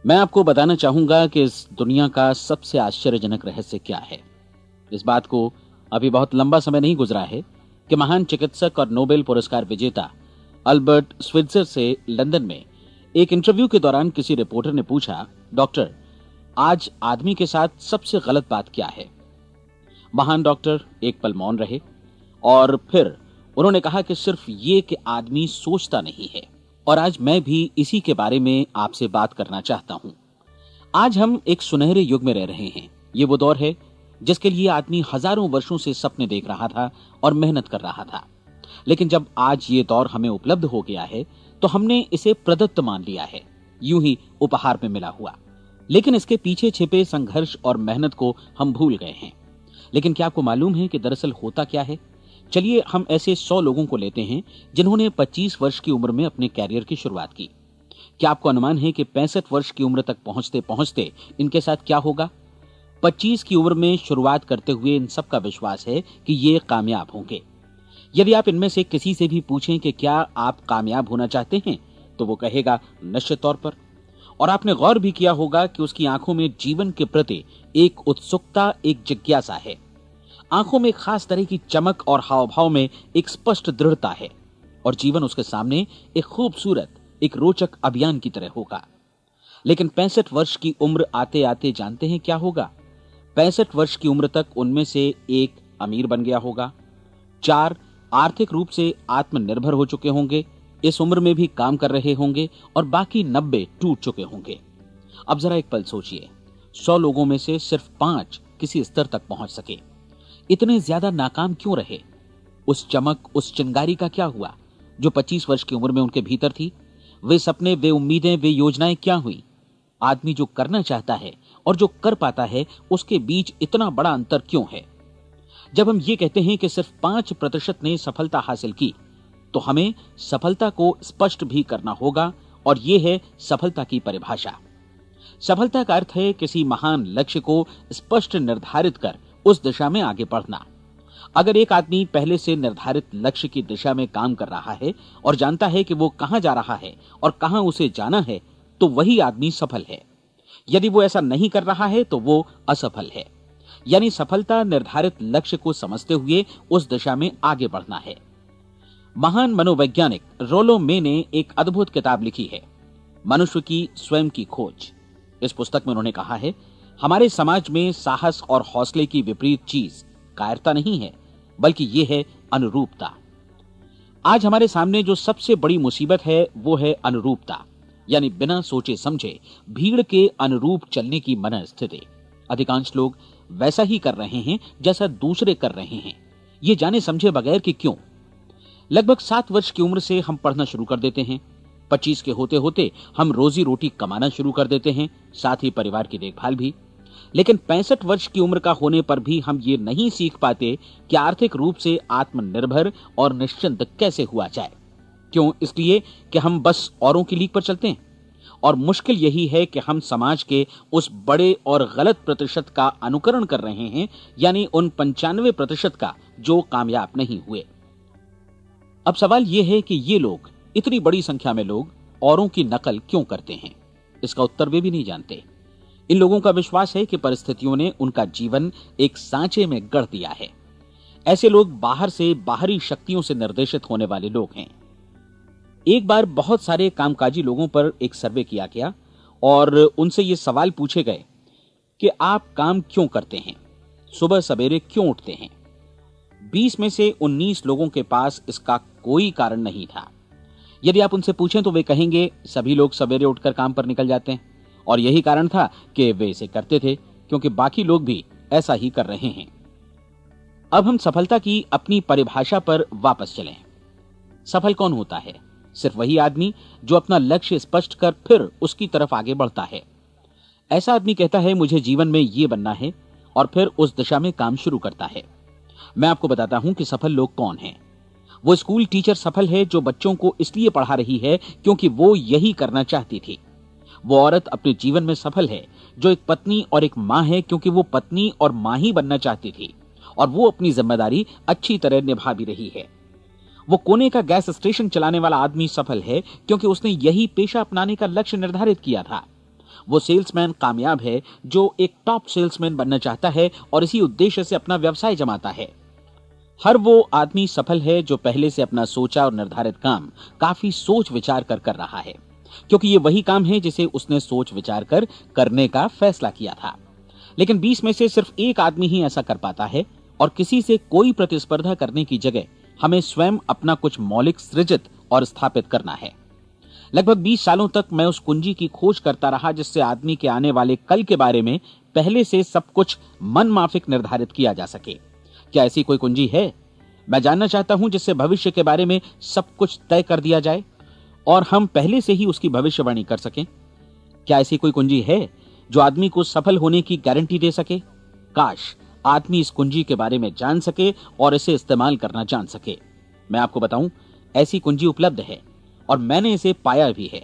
मैं आपको बताना चाहूंगा कि इस दुनिया का सबसे आश्चर्यजनक रहस्य क्या है। इस बात को अभी बहुत लंबा समय नहीं गुजरा है कि महान चिकित्सक और नोबेल पुरस्कार विजेता अल्बर्ट स्विट्जर से लंदन में एक इंटरव्यू के दौरान किसी रिपोर्टर ने पूछा, डॉक्टर, आज आदमी के साथ सबसे गलत बात क्या है। महान डॉक्टर एक पल मौन रहे और फिर उन्होंने कहा कि सिर्फ ये कि आदमी सोचता नहीं है। और आज मैं भी इसी के बारे में आपसे बात करना चाहता हूं। आज हम एक सुनहरे युग में रह रहे हैं। ये वो दौर है जिसके लिए आदमी हजारों वर्षों से सपने देख रहा था और मेहनत कर रहा था। लेकिन जब आज ये दौर हमें उपलब्ध हो गया है तो हमने इसे प्रदत्त मान लिया है, यूं ही उपहार में मिला हुआ। लेकिन इसके पीछे छिपे संघर्ष और मेहनत को हम भूल गए हैं। लेकिन क्या आपको मालूम है कि दरअसल होता क्या है? चलिए हम ऐसे 100 लोगों को लेते हैं जिन्होंने 25 वर्ष की उम्र में अपने कैरियर की शुरुआत की। क्या आपको अनुमान है कि 65 वर्ष की उम्र तक पहुंचते पहुंचते इनके साथ क्या होगा? 25 की उम्र में शुरुआत करते हुए इन सबका विश्वास है कि ये कामयाब होंगे। यदि आप इनमें से किसी से भी पूछें कि क्या आप कामयाब होना चाहते हैं, तो वो कहेगा निश्चित तौर पर। और आपने गौर भी किया होगा कि उसकी आंखों में जीवन के प्रति एक उत्सुकता, एक जिज्ञासा है। आंखों में खास तरह की चमक और हाव भाव में एक स्पष्ट दृढ़ता है और जीवन उसके सामने एक खूबसूरत, एक रोचक अभियान की तरह होगा। लेकिन 65 वर्ष की उम्र आते आते जानते हैं क्या होगा? 65 वर्ष की उम्र तक उनमें से एक अमीर बन गया होगा, 4 आर्थिक रूप से आत्मनिर्भर हो चुके होंगे, इस उम्र में भी काम कर रहे होंगे और बाकी 90 टूट चुके होंगे। अब जरा एक पल सोचिए, 100 लोगों में से सिर्फ 5 किसी स्तर तक पहुंच सके। इतने ज्यादा नाकाम क्यों रहे? उस चमक, उस चिंगारी का क्या हुआ जो 25 वर्ष की उम्र में उनके भीतर थी? वे सपने, वे उम्मीदें, वे योजनाएं क्या हुई? आदमी जो करना चाहता है और जो कर पाता है, उसके बीच इतना बड़ा अंतर क्यों है? जब हम ये कहते हैं कि सिर्फ 5% ने सफलता हासिल की, तो हमें सफलता को स्पष्ट भी करना होगा और यह है सफलता की परिभाषा। सफलता का अर्थ है किसी महान लक्ष्य को स्पष्ट निर्धारित कर उस दिशा में आगे बढ़ना। अगर एक आदमी पहले से निर्धारित लक्ष्य की दिशा में काम कर रहा है और जानता है कि वो कहां जा रहा है और कहां उसे जाना है, तो वही आदमी सफल है। यदि वो ऐसा नहीं कर रहा है तो वो असफल है। यानी सफलता निर्धारित लक्ष्य को समझते हुए उस दिशा में आगे बढ़ना है। महान मनोवैज्ञानिक रोलो मे ने एक अद्भुत किताब लिखी है, मनुष्य की स्वयं की खोज। इस पुस्तक में उन्होंने कहा है, हमारे समाज में साहस और हौसले की विपरीत चीज कायरता नहीं है, बल्कि यह है अनुरूपता। आज हमारे सामने जो सबसे बड़ी मुसीबत है वो है अनुरूपता, यानी बिना सोचे समझे भीड़ के अनुरूप चलने की मनस्थिति। अधिकांश लोग वैसा ही कर रहे हैं जैसा दूसरे कर रहे हैं, ये जाने समझे बगैर कि क्यों। लगभग 7 वर्ष की उम्र से हम पढ़ना शुरू कर देते हैं। 25 के होते होते हम रोजी रोटी कमाना शुरू कर देते हैं, साथ ही परिवार की देखभाल भी। लेकिन 65 वर्ष की उम्र का होने पर भी हम ये नहीं सीख पाते कि आर्थिक रूप से आत्मनिर्भर और निश्चिंत कैसे हुआ जाए। क्यों? इसलिए कि हम बस औरों की लीक पर चलते हैं। और मुश्किल यही है कि हम समाज के उस बड़े और गलत प्रतिशत का अनुकरण कर रहे हैं, यानी उन 95% का जो कामयाब नहीं हुए। अब सवाल यह है कि ये लोग, इतनी बड़ी संख्या में लोग, औरों की नकल क्यों करते हैं? इसका उत्तर वे भी नहीं जानते। इन लोगों का विश्वास है कि परिस्थितियों ने उनका जीवन एक सांचे में गढ़ दिया है। ऐसे लोग बाहर से बाहरी शक्तियों से निर्देशित होने वाले लोग हैं। एक बार बहुत सारे कामकाजी लोगों पर एक सर्वे किया गया और उनसे ये सवाल पूछे गए कि आप काम क्यों करते हैं, सुबह सवेरे क्यों उठते हैं। 20 में से 19 लोगों के पास इसका कोई कारण नहीं था। यदि आप उनसे पूछें तो वे कहेंगे सभी लोग सवेरे उठकर काम पर निकल जाते हैं और यही कारण था कि वे इसे करते थे क्योंकि बाकी लोग भी ऐसा ही कर रहे हैं। अब हम सफलता की अपनी परिभाषा पर वापस चलें। सफल कौन होता है? सिर्फ वही आदमी जो अपना लक्ष्य स्पष्ट कर फिर उसकी तरफ आगे बढ़ता है। ऐसा आदमी कहता है मुझे जीवन में ये बनना है और फिर उस दिशा में काम शुरू करता है। मैं आपको बताता हूं कि सफल लोग कौन हैं। वो स्कूल टीचर सफल है जो बच्चों को इसलिए पढ़ा रही है क्योंकि वो यही करना चाहती थी। वो औरत अपने जीवन में सफल है जो एक पत्नी और एक मां है क्योंकि वो पत्नी और मां ही बनना चाहती थी और वो अपनी जिम्मेदारी अच्छी तरह निभा भी रही है। वो कोने का गैस स्टेशन चलाने वाला आदमी सफल है क्योंकि उसने यही पेशा अपनाने का लक्ष्य निर्धारित किया था। वो सेल्समैन कामयाब है जो एक टॉप सेल्समैन बनना चाहता है और इसी उद्देश्य से अपना व्यवसाय जमाता है। हर वो आदमी सफल है जो पहले से अपना सोचा और निर्धारित काम काफी सोच विचार कर रहा है, क्योंकि ये वही काम है जिसे उसने सोच विचार कर करने का फैसला किया था। लेकिन 20 में से सिर्फ एक आदमी ही ऐसा कर पाता है, और किसी से कोई प्रतिस्पर्धा करने की जगह हमें स्वयं अपना कुछ मौलिक सृजित और स्थापित करना है। लगभग 20 सालों तक मैं उस कुंजी की खोज करता रहा जिससे आदमी के आने वाले कल के बारे में पहले से सब कुछ मन माफिक निर्धारित किया जा सके। क्या ऐसी कोई कुंजी है? मैं जानना चाहता हूं जिससे भविष्य के बारे में सब कुछ तय कर दिया जाए और हम पहले से ही उसकी भविष्यवाणी कर सकें। क्या ऐसी कोई कुंजी है जो आदमी को सफल होने की गारंटी दे सके? काश आदमी इस कुंजी के बारे में जान सके और इसे इस्तेमाल करना जान सके। मैं आपको बताऊं, ऐसी कुंजी उपलब्ध है और मैंने इसे पाया भी है।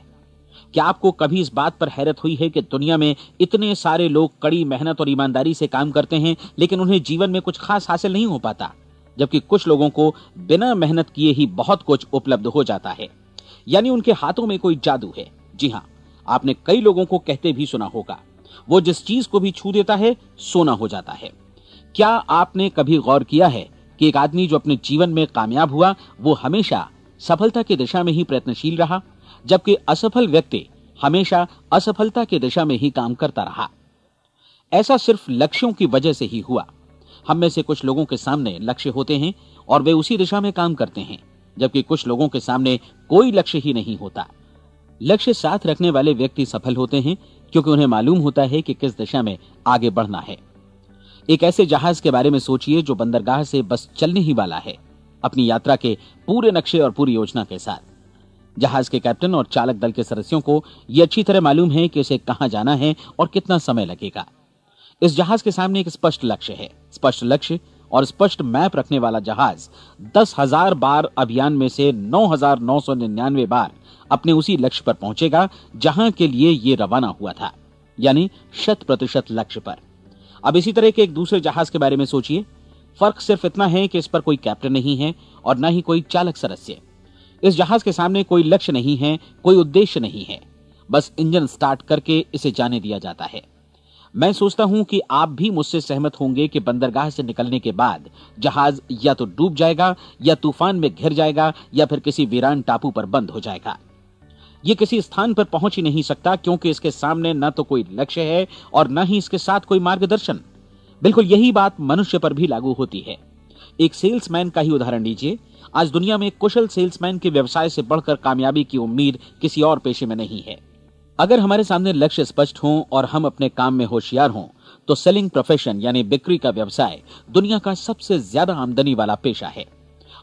क्या आपको कभी इस बात पर हैरत हुई है कि दुनिया में इतने सारे लोग कड़ी मेहनत और ईमानदारी से काम करते हैं, लेकिन उन्हें जीवन में कुछ खास हासिल नहीं हो पाता, जबकि कुछ लोगों को बिना मेहनत किए ही बहुत कुछ उपलब्ध हो जाता है। यानी उनके हाथों में कोई जादू है। जी हां, आपने कई लोगों को कहते भी सुना होगा, वो जिस चीज को भी छू देता है सोना हो जाता है। क्या आपने कभी गौर किया है कि एक आदमी जो अपने जीवन में कामयाब हुआ वो हमेशा सफलता की दिशा में ही प्रयत्नशील रहा, जबकि असफल व्यक्ति हमेशा असफलता की दिशा में ही काम करता रहा? ऐसा सिर्फ लक्ष्यों की वजह से ही हुआ। हम में से कुछ लोगों के सामने लक्ष्य होते हैं और वे उसी दिशा में काम करते हैं, जबकि कुछ लोगों के सामने कोई लक्ष्य ही नहीं होता। लक्ष्य साथ रखने वाले व्यक्ति सफल होते हैं क्योंकि उन्हें मालूम होता है कि किस दिशा में आगे बढ़ना है। एक ऐसे जहाज के बारे में सोचिए जो बंदरगाह से बस चलने ही वाला है, अपनी यात्रा के पूरे नक्शे और पूरी योजना के साथ। जहाज के कैप्टन और चालक दल के सदस्यों को यह अच्छी तरह मालूम है कि उसे कहां जाना है और कितना समय लगेगा। इस जहाज के सामने एक स्पष्ट लक्ष्य है। स्पष्ट लक्ष्य और स्पष्ट मैप रखने वाला जहाज 10,000 बार अभियान में से 9,999 बार अपने उसी लक्ष्य पर पहुंचेगा जहां के लिए ये रवाना हुआ था, यानी 100% लक्ष्य पर। अब इसी तरह के एक दूसरे जहाज के बारे में सोचिए। फर्क सिर्फ इतना है कि इस पर कोई कैप्टन नहीं है और न ही कोई चालक सदस्य। इस जहाज के सामने कोई लक्ष्य नहीं है, कोई उद्देश्य नहीं है, बस इंजन स्टार्ट करके इसे जाने दिया जाता है। मैं सोचता हूं कि आप भी मुझसे सहमत होंगे कि बंदरगाह से निकलने के बाद जहाज या तो डूब जाएगा या तूफान में घिर जाएगा या फिर किसी वीरान टापू पर बंद हो जाएगा। ये किसी स्थान पर पहुंच ही नहीं सकता क्योंकि इसके सामने न तो कोई लक्ष्य है और न ही इसके साथ कोई मार्गदर्शन। बिल्कुल यही बात मनुष्य पर भी लागू होती है। एक सेल्समैन का ही उदाहरण लीजिए। आज दुनिया में कुशल सेल्समैन के व्यवसाय से बढ़कर कामयाबी की उम्मीद किसी और पेशे में नहीं है। अगर हमारे सामने लक्ष्य स्पष्ट हों और हम अपने काम में होशियार हों तो सेलिंग प्रोफेशन यानी बिक्री का व्यवसाय दुनिया का सबसे ज्यादा आमदनी वाला पेशा है।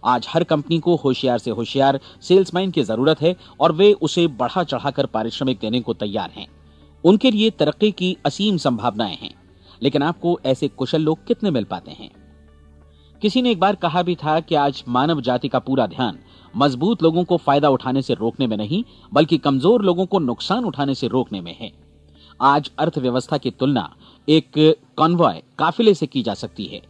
आज हर कंपनी को होशियार से होशियार सेल्समैन की जरूरत है और वे उसे बढ़ा चढ़ाकर पारिश्रमिक देने को तैयार हैं। उनके लिए तरक्की की असीम संभावनाएं हैं, लेकिन आपको ऐसे कुशल लोग कितने मिल पाते हैं? किसी ने एक बार कहा भी था कि आज मानव जाति का पूरा ध्यान मजबूत लोगों को फायदा उठाने से रोकने में नहीं, बल्कि कमजोर लोगों को नुकसान उठाने से रोकने में है। आज अर्थव्यवस्था की तुलना एक कॉन्वॉय काफिले से की जा सकती है।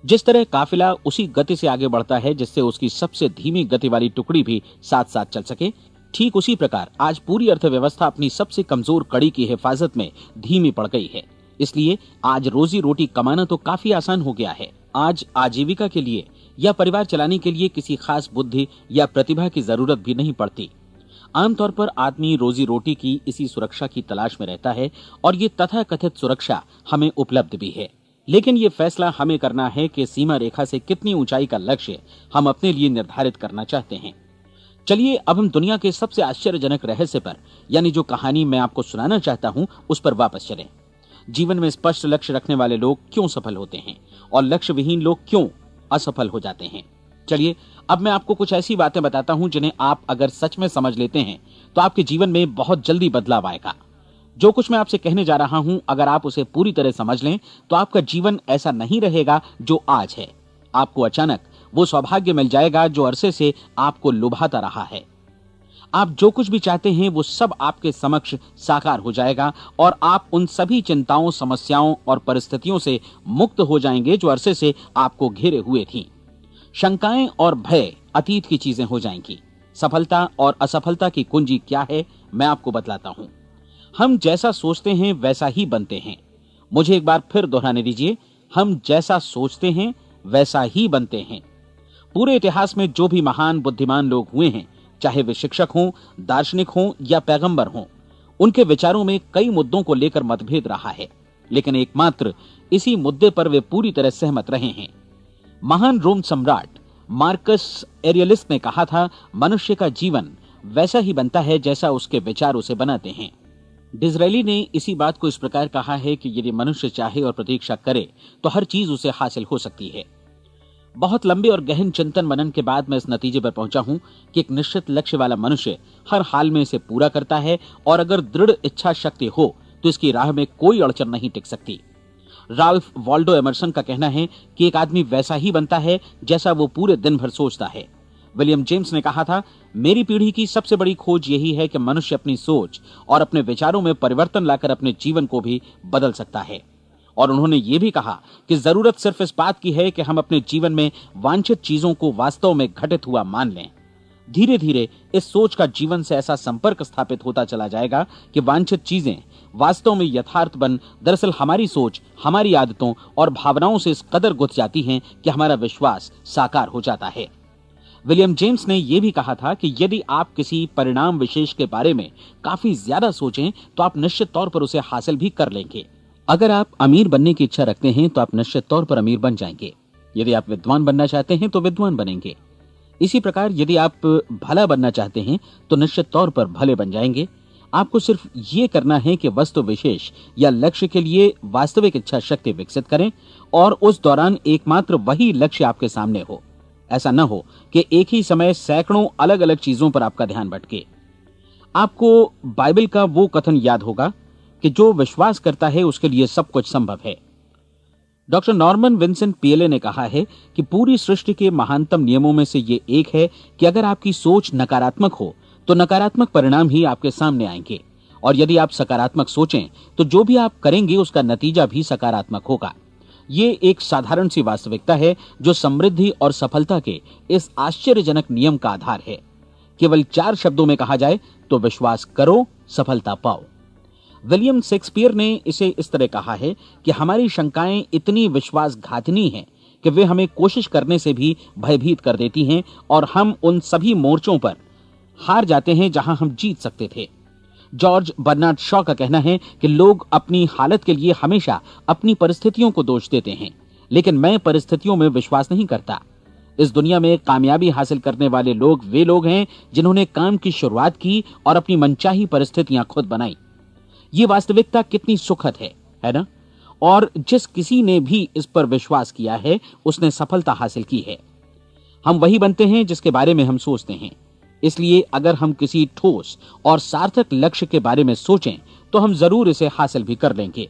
जिस तरह काफिला उसी गति से आगे बढ़ता है जिससे उसकी सबसे धीमी गति वाली टुकड़ी भी साथ साथ चल सके, ठीक उसी प्रकार आज पूरी अर्थव्यवस्था अपनी सबसे कमजोर कड़ी की हिफाजत में धीमी पड़ गई है। इसलिए आज रोजी रोटी कमाना तो काफी आसान हो गया है। आज आजीविका के लिए या परिवार चलाने के लिए किसी खास बुद्धि या प्रतिभा की जरूरत भी नहीं पड़ती। आमतौर पर आदमी रोजी रोटी की इसी सुरक्षा की तलाश में रहता है और ये तथाकथित सुरक्षा हमें उपलब्ध भी है। लेकिन ये फैसला हमें करना है कि सीमा रेखा से कितनी ऊंचाई का लक्ष्य हम अपने लिए निर्धारित करना चाहते हैं। चलिए अब हम दुनिया के सबसे आश्चर्यजनक रहस्य पर, यानी जो कहानी मैं आपको सुनाना चाहता हूं, उस पर वापस चलें। जीवन में स्पष्ट लक्ष्य रखने वाले लोग क्यों सफल होते हैं और लक्ष्य विहीन लोग क्यों असफल हो जाते हैं? चलिए अब मैं आपको कुछ ऐसी बातें बताता हूं जिन्हें आप अगर सच में समझ लेते हैं तो आपके जीवन में बहुत जल्दी बदलाव आएगा। जो कुछ मैं आपसे कहने जा रहा हूं, अगर आप उसे पूरी तरह समझ लें तो आपका जीवन ऐसा नहीं रहेगा जो आज है। आपको अचानक वो सौभाग्य मिल जाएगा जो अरसे से आपको लुभाता रहा है। आप जो कुछ भी चाहते हैं वो सब आपके समक्ष साकार हो जाएगा और आप उन सभी चिंताओं, समस्याओं और परिस्थितियों से मुक्त हो जाएंगे जो अरसे से आपको घेरे हुए थीं। शंकाएं और भय अतीत की चीजें हो जाएंगी। सफलता और असफलता की कुंजी क्या है, मैं आपको बतलाता हूं। हम जैसा सोचते हैं वैसा ही बनते हैं। मुझे एक बार फिर दोहराने दीजिए, हम जैसा सोचते हैं वैसा ही बनते हैं। पूरे इतिहास में जो भी महान बुद्धिमान लोग हुए हैं, चाहे वे शिक्षक हों, दार्शनिक हों या पैगंबर हों, उनके विचारों में कई मुद्दों को लेकर मतभेद रहा है, लेकिन एकमात्र इसी मुद्दे पर वे पूरी तरह सहमत रहे हैं। महान रोम सम्राट मार्कस एरियलिस ने कहा था, मनुष्य का जीवन वैसा ही बनता है जैसा उसके विचार उसे बनाते हैं। डिज़रायली ने इसी बात को इस प्रकार कहा है कि यदि मनुष्य चाहे और प्रतीक्षा करे तो हर चीज उसे हासिल हो सकती है। बहुत लंबे और गहन चिंतन मनन के बाद मैं इस नतीजे पर पहुंचा हूं कि एक निश्चित लक्ष्य वाला मनुष्य हर हाल में इसे पूरा करता है, और अगर दृढ़ इच्छा शक्ति हो तो इसकी राह में कोई अड़चन नहीं टिक सकती। राल्फ वॉल्डो एमर्सन का कहना है कि एक आदमी वैसा ही बनता है जैसा वो पूरे दिन भर सोचता है। विलियम जेम्स ने कहा था, मेरी पीढ़ी की सबसे बड़ी खोज यही है कि मनुष्य अपनी सोच और अपने विचारों में परिवर्तन लाकर अपने जीवन को भी बदल सकता है। और उन्होंने ये भी कहा कि जरूरत सिर्फ इस बात की है कि हम अपने जीवन में वांछित चीजों को वास्तव में घटित हुआ मान लें। धीरे धीरे इस सोच का जीवन से ऐसा संपर्क स्थापित होता चला जाएगा कि वांछित चीजें वास्तव में यथार्थ बन दरअसल हमारी सोच, हमारी आदतों और भावनाओं से इस कदर गुथ जाती हैं कि हमारा विश्वास साकार हो जाता है। विलियम जेम्स ने यह भी कहा था कि यदि आप किसी परिणाम विशेष के बारे में काफी ज्यादा सोचें तो आप निश्चित तौर पर उसे हासिल भी कर लेंगे। अगर आप अमीर बनने की इच्छा रखते हैं तो आप निश्चित तौर पर अमीर बन जाएंगे। यदि आप विद्वान बनना चाहते हैं तो विद्वान बनेंगे। इसी प्रकार यदि आप भला बनना चाहते हैं तो निश्चित तौर पर भले बन जाएंगे। आपको सिर्फ ये करना है कि वस्तु विशेष या लक्ष्य के लिए वास्तविक इच्छा शक्ति विकसित करें, और उस दौरान एकमात्र वही लक्ष्य आपके सामने हो। ऐसा न हो कि एक ही समय सैकड़ों अलग अलग चीजों पर आपका ध्यान भटके। आपको बाइबल का वो कथन याद होगा कि जो विश्वास करता है उसके लिए सब कुछ संभव है। डॉक्टर नॉर्मन विंसेंट पीएले ने कहा है कि पूरी सृष्टि के महानतम नियमों में से ये एक है कि अगर आपकी सोच नकारात्मक हो तो नकारात्मक परिणाम ही आपके सामने आएंगे, और यदि आप सकारात्मक सोचें तो जो भी आप करेंगे उसका नतीजा भी सकारात्मक होगा। ये एक साधारण सी वास्तविकता है जो समृद्धि और सफलता के इस आश्चर्यजनक नियम का आधार है। केवल 4 शब्दों में कहा जाए तो विश्वास करो, सफलता पाओ। विलियम शेक्सपियर ने इसे इस तरह कहा है कि हमारी शंकाएं इतनी विश्वासघातिनी हैं कि वे हमें कोशिश करने से भी भयभीत कर देती हैं, और हम उन सभी मोर्चों पर हार जाते हैं जहां हम जीत सकते थे। जॉर्ज बर्नार्ड शॉ का कहना है कि लोग अपनी हालत के लिए हमेशा अपनी परिस्थितियों को दोष देते हैं, लेकिन मैं परिस्थितियों में विश्वास नहीं करता। इस दुनिया में कामयाबी हासिल करने वाले लोग वे लोग हैं जिन्होंने काम की शुरुआत की और अपनी मनचाही परिस्थितियां खुद बनाई। ये वास्तविकता कितनी सुखद है ना? और जिस किसी ने भी इस पर विश्वास किया है उसने सफलता हासिल की है। हम वही बनते हैं जिसके बारे में हम सोचते हैं। इसलिए अगर हम किसी ठोस और सार्थक लक्ष्य के बारे में सोचें तो हम जरूर इसे हासिल भी कर लेंगे।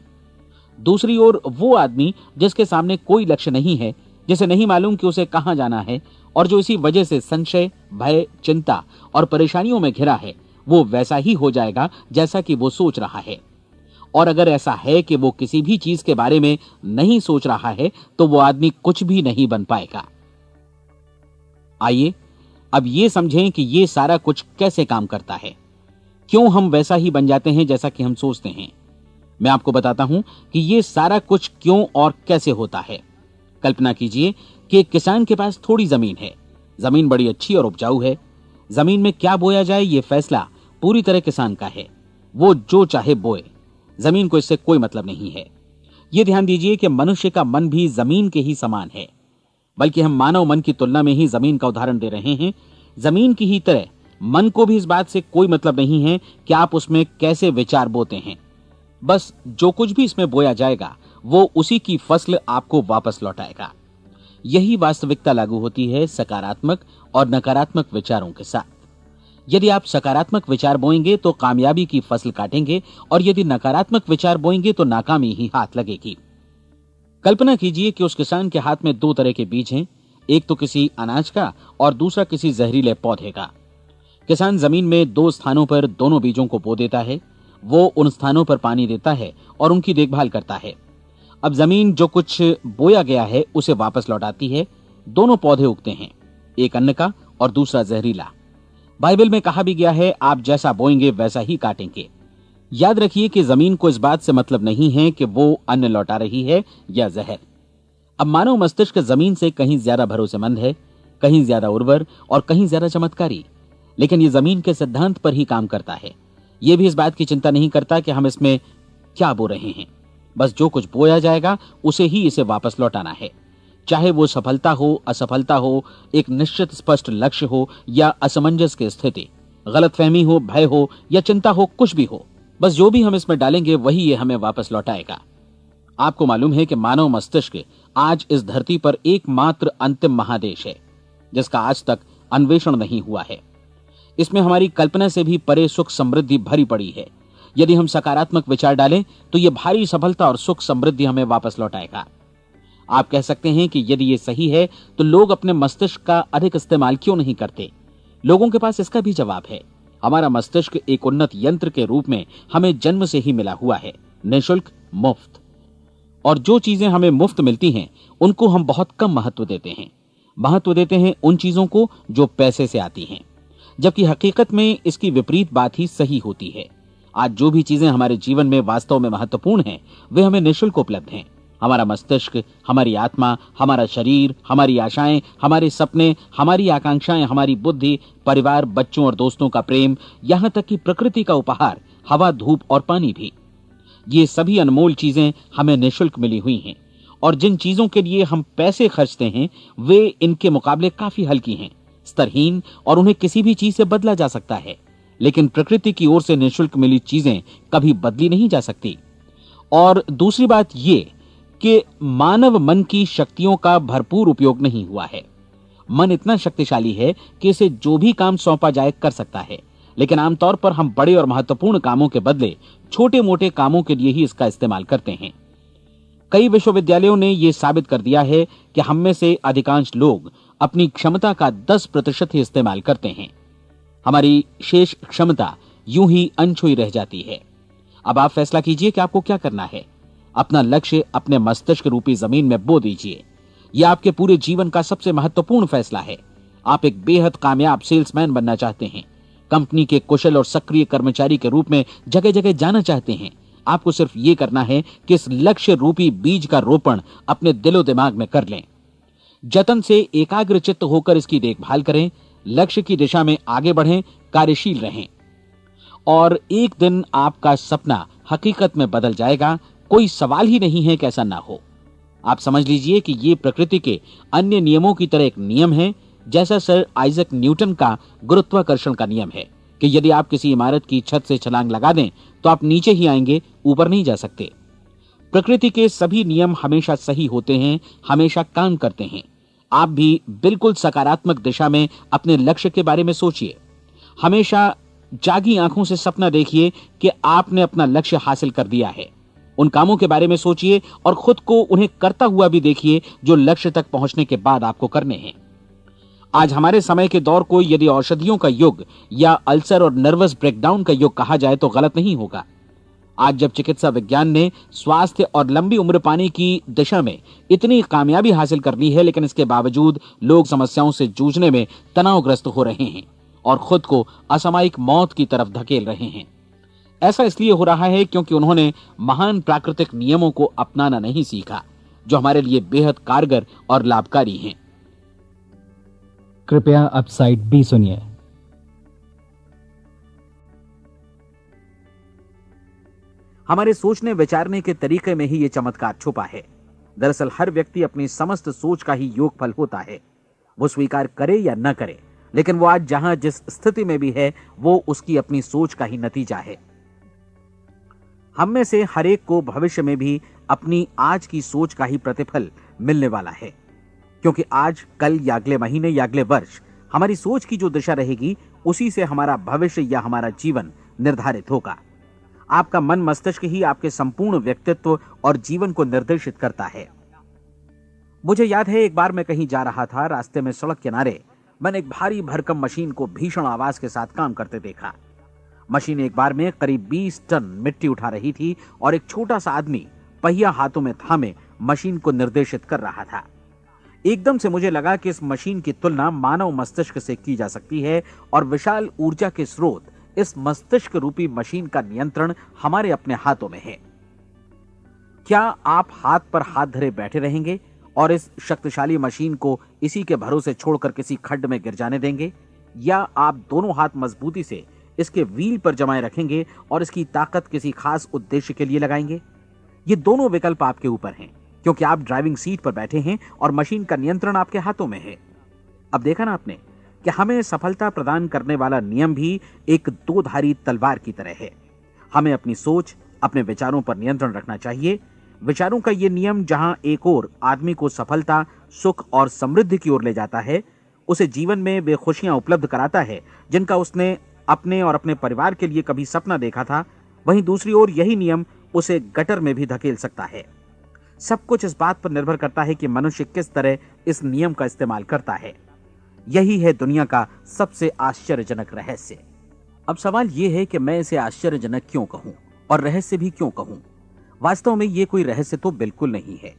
दूसरी ओर वो आदमी जिसके सामने कोई लक्ष्य नहीं है, जिसे नहीं मालूम कि उसे कहां जाना है, और जो इसी वजह से संशय, भय, चिंता और परेशानियों में घिरा है, वो वैसा ही हो जाएगा जैसा कि वो सोच रहा है। और अगर ऐसा है कि वो किसी भी चीज के बारे में नहीं सोच रहा है तो वो आदमी कुछ भी नहीं बन पाएगा। आइए अब ये समझें कि ये सारा कुछ कैसे काम करता है, क्यों हम वैसा ही बन जाते हैं जैसा कि हम सोचते हैं। मैं आपको बताता हूं कि ये सारा कुछ क्यों और कैसे होता है। कल्पना कीजिए कि एक किसान के पास थोड़ी जमीन है। जमीन बड़ी अच्छी और उपजाऊ है। जमीन में क्या बोया जाए ये फैसला पूरी तरह किसान का है। वो जो चाहे बोए, जमीन को इससे कोई मतलब नहीं है। ये ध्यान दीजिए कि मनुष्य का मन भी जमीन के ही समान है, बल्कि हम मानव मन की तुलना में ही जमीन का उदाहरण दे रहे हैं। जमीन की ही तरह मन को भी इस बात से कोई मतलब नहीं है कि आप उसमें कैसे विचार बोते हैं। बस जो कुछ भी इसमें बोया जाएगा वो उसी की फसल आपको वापस लौटाएगा। यही वास्तविकता लागू होती है सकारात्मक और नकारात्मक विचारों के साथ। यदि आप सकारात्मक विचार बोएंगे तो कामयाबी की फसल काटेंगे, और यदि नकारात्मक विचार बोएंगे तो नाकामी ही हाथ लगेगी। कल्पना कीजिए कि उस किसान के हाथ में 2 तरह के बीज हैं, एक तो किसी अनाज का और दूसरा किसी जहरीले पौधे का। किसान जमीन में 2 स्थानों पर दोनों बीजों को बो देता है। वो उन स्थानों पर पानी देता है और उनकी देखभाल करता है। अब जमीन जो कुछ बोया गया है उसे वापस लौटाती है। दोनों पौधे उगते हैं, एक अन्न का और दूसरा जहरीला। बाइबल में कहा भी गया है, आप जैसा बोएंगे वैसा ही काटेंगे। याद रखिए कि जमीन को इस बात से मतलब नहीं है कि वो अन्न लौटा रही है या जहर। अब मानव मस्तिष्क जमीन से कहीं ज्यादा भरोसेमंद है, कहीं ज्यादा उर्वर और कहीं ज्यादा चमत्कारी, लेकिन ये जमीन के सिद्धांत पर ही काम करता है। ये भी इस बात की चिंता नहीं करता कि हम इसमें क्या बो रहे हैं। बस जो कुछ बोया जाएगा उसे ही इसे वापस लौटाना है, चाहे वो सफलता हो, असफलता हो, एक निश्चित स्पष्ट लक्ष्य हो या असमंजस की स्थिति, गलतफहमी हो, भय हो या चिंता हो, कुछ भी हो। बस जो भी हम इसमें डालेंगे वही ये हमें वापस लौटाएगा। आपको मालूम है कि मानव मस्तिष्क आज इस धरती पर एकमात्र अंतिम महादेश है जिसका आज तक अन्वेषण नहीं हुआ है। इसमें हमारी कल्पना से भी परे सुख समृद्धि भरी पड़ी है। यदि हम सकारात्मक विचार डालें तो यह भारी सफलता और सुख समृद्धि हमें वापस लौटाएगा। आप कह सकते हैं कि यदि ये सही है तो लोग अपने मस्तिष्क का अधिक इस्तेमाल क्यों नहीं करते? लोगों के पास इसका भी जवाब है। हमारा मस्तिष्क एक उन्नत यंत्र के रूप में हमें जन्म से ही मिला हुआ है, निःशुल्क, मुफ्त। और जो चीजें हमें मुफ्त मिलती हैं उनको हम बहुत कम महत्व देते हैं। महत्व देते हैं उन चीजों को जो पैसे से आती हैं, जबकि हकीकत में इसकी विपरीत बात ही सही होती है। आज जो भी चीजें हमारे जीवन में वास्तव में महत्वपूर्ण हैं वे हमें निःशुल्क उपलब्ध हैं। हमारा मस्तिष्क, हमारी आत्मा, हमारा शरीर, हमारी आशाएं, हमारे सपने, हमारी आकांक्षाएं, हमारी बुद्धि, परिवार, बच्चों और दोस्तों का प्रेम, यहां तक कि प्रकृति का उपहार, हवा, धूप और पानी भी। ये सभी अनमोल चीजें हमें निःशुल्क मिली हुई हैं, और जिन चीजों के लिए हम पैसे खर्चते हैं वे इनके मुकाबले काफी हल्की हैं, स्तरहीन, और उन्हें किसी भी चीज से बदला जा सकता है। लेकिन प्रकृति की ओर से निःशुल्क मिली चीजें कभी बदली नहीं जा सकती। और दूसरी बात ये कि मानव मन की शक्तियों का भरपूर उपयोग नहीं हुआ है। मन इतना शक्तिशाली है कि इसे जो भी काम सौंपा जाए कर सकता है, लेकिन आमतौर पर हम बड़े और महत्वपूर्ण कामों के बदले छोटे मोटे कामों के लिए ही इसका इस्तेमाल करते हैं। कई विश्वविद्यालयों ने यह साबित कर दिया है कि हम में से अधिकांश लोग अपनी क्षमता का 10% ही इस्तेमाल करते हैं। हमारी शेष क्षमता यूं ही अनछुई रह जाती है। अब आप फैसला कीजिए कि आपको क्या करना है। अपना लक्ष्य अपने मस्तिष्क रूपी जमीन में बो दीजिए। यह आपके पूरे जीवन का सबसे महत्वपूर्ण फैसला है। आप एक बेहद कामयाब सेल्समैन बनना चाहते हैं, कंपनी के कुशल और सक्रिय कर्मचारी के रूप में जगह जगह जाना चाहते हैं। आपको सिर्फ ये करना है कि इस लक्ष्य रूपी बीज का रोपण अपने दिलो दिमाग में कर लें। जतन से एकाग्रचित्त होकर इसकी देखभाल करें, लक्ष्य की दिशा में आगे बढ़ें, कार्यशील रहें, और एक दिन आपका सपना हकीकत में बदल जाएगा। कोई सवाल ही नहीं है कि ऐसा ना हो। आप समझ लीजिए कि ये प्रकृति के अन्य नियमों की तरह एक नियम है, जैसा सर आइजक न्यूटन का गुरुत्वाकर्षण का नियम है कि यदि आप किसी इमारत की छत से छलांग लगा दें तो आप नीचे ही आएंगे, ऊपर नहीं जा सकते। प्रकृति के सभी नियम हमेशा सही होते हैं, हमेशा काम करते हैं। आप भी बिल्कुल सकारात्मक दिशा में अपने लक्ष्य के बारे में सोचिए। हमेशा जागी आंखों से सपना देखिए कि आपने अपना लक्ष्य हासिल कर दिया है। उन कामों के बारे में सोचिए और खुद को उन्हें करता हुआ भी देखिए जो लक्ष्य तक पहुंचने के बाद आपको करने हैं। आज हमारे समय के दौर को यदि औषधियों का युग या अल्सर और नर्वस ब्रेकडाउन का युग कहा जाए तो गलत नहीं होगा। आज जब चिकित्सा विज्ञान ने स्वास्थ्य और लंबी उम्र पाने की दिशा में इतनी कामयाबी हासिल कर ली है, लेकिन इसके बावजूद लोग समस्याओं से जूझने में तनावग्रस्त हो रहे हैं और खुद को असामयिक मौत की तरफ धकेल रहे हैं। ऐसा इसलिए हो रहा है क्योंकि उन्होंने महान प्राकृतिक नियमों को अपनाना नहीं सीखा, जो हमारे लिए बेहद कारगर और लाभकारी हैं। कृपया अब साइड बी सुनिए। हमारे सोचने विचारने के तरीके में ही ये चमत्कार छुपा है। दरअसल हर व्यक्ति अपनी समस्त सोच का ही योगफल होता है। वो स्वीकार करे या न करे, लेकिन वो आज जहां जिस स्थिति में भी है वो उसकी अपनी सोच का ही नतीजा है। हम में से हर एक को भविष्य में भी अपनी आज की सोच का ही प्रतिफल मिलने वाला है, क्योंकि आज, कल या अगले महीने या अगले वर्ष हमारी सोच की जो दिशा रहेगी उसी से हमारा भविष्य या हमारा जीवन निर्धारित होगा। आपका मन मस्तिष्क ही आपके संपूर्ण व्यक्तित्व और जीवन को निर्देशित करता है। मुझे याद है एक बार मैं कहीं जा रहा था, रास्ते में सड़क किनारे मैंने एक भारी भरकम मशीन को भीषण आवाज के साथ काम करते देखा। मशीन एक बार में करीब 20 टन मिट्टी उठा रही थी और एक छोटा सा आदमी पहिया हाथों में थामे मशीन को निर्देशित कर रहा था। एकदम से मुझे लगा कि इस मशीन की तुलना मानव मस्तिष्क से की जा सकती है और विशाल ऊर्जा के स्रोत इस मस्तिष्क रूपी मशीन का नियंत्रण हमारे अपने हाथों में है। क्या आप हाथ पर हाथ धरे बैठे रहेंगे और इस शक्तिशाली मशीन को इसी के भरोसे छोड़कर किसी खड्ड में गिर जाने देंगे, या आप दोनों हाथ मजबूती से इसके व्हील पर जमाए रखेंगे और इसकी ताकत किसी खास उद्देश्य के लिए लगाएंगे? ये दोनों विकल्प आपके ऊपर हैं, क्योंकि आप ड्राइविंग सीट पर बैठे हैं और मशीन का नियंत्रण आपके हाथों में है। अब देखा ना आपने कि हमें सफलता प्रदान करने वाला नियम भी एक दो-धारी तलवार की तरह है। हमें अपनी सोच, अपने विचारों पर नियंत्रण रखना चाहिए। विचारों का ये नियम जहां एक ओर आदमी को सफलता, सुख और समृद्धि की ओर ले जाता है, उसे जीवन में वे खुशियां उपलब्ध कराता है जिनका उसने अपने और अपने परिवार के लिए कभी सपना देखा था, वहीं दूसरी ओर यही नियम उसे गटर में भी धकेल सकता है। सब कुछ इस बात पर निर्भर करता है कि मनुष्य किस तरह इस नियम का इस्तेमाल करता है। यही है दुनिया का सबसे आश्चर्यजनक रहस्य। अब सवाल यह है कि मैं इसे आश्चर्यजनक क्यों कहूं और रहस्य भी क्यों कहूं? वास्तव में यह कोई रहस्य तो बिल्कुल नहीं है।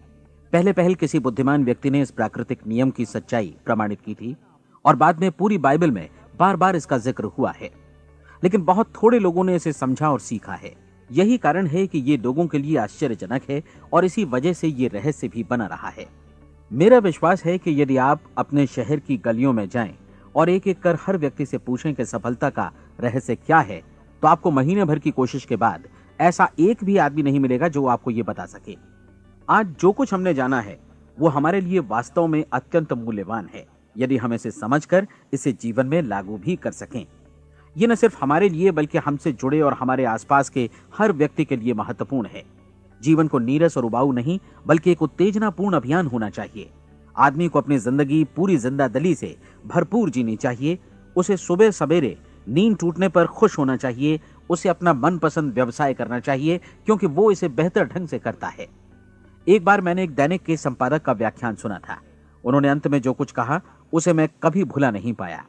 पहले पहल किसी बुद्धिमान व्यक्ति ने इस प्राकृतिक नियम की सच्चाई प्रमाणित की थी और बाद में पूरी बाइबल में बार बार इसका जिक्र हुआ है, लेकिन बहुत थोड़े लोगों ने इसे समझा और सीखा है। यही कारण है कि ये लोगों के लिए आश्चर्यजनक है और इसी वजह से ये रहस्य भी बना रहा है। मेरा विश्वास है कि यदि आप अपने शहर की गलियों में जाएं और एक एक कर हर व्यक्ति से पूछें कि सफलता का रहस्य क्या है, तो आपको महीने भर की कोशिश के बाद ऐसा एक भी आदमी नहीं मिलेगा जो आपको ये बता सके। आज जो कुछ हमने जाना है वो हमारे लिए वास्तव में अत्यंत मूल्यवान है, यदि हम इसे समझकर इसे जीवन में लागू भी कर सकें। ये न सिर्फ हमारे लिए बल्कि हमसे जुड़े और हमारे आसपास के हर व्यक्ति के लिए महत्वपूर्ण है। जीवन को नीरस और उबाऊ नहीं बल्कि एक उत्तेजनापूर्ण अभियान होना चाहिए। आदमी को अपनी जिंदगी पूरी जिंदादिली से भरपूर जीनी चाहिए। उसे सुबह सवेरे नींद टूटने पर खुश होना चाहिए। उसे अपना मनपसंद व्यवसाय करना चाहिए क्योंकि वो इसे बेहतर ढंग से करता है। एक बार मैंने एक दैनिक के संपादक का व्याख्यान सुना था। उन्होंने अंत में जो कुछ कहा उसे मैं कभी भुला नहीं पाया।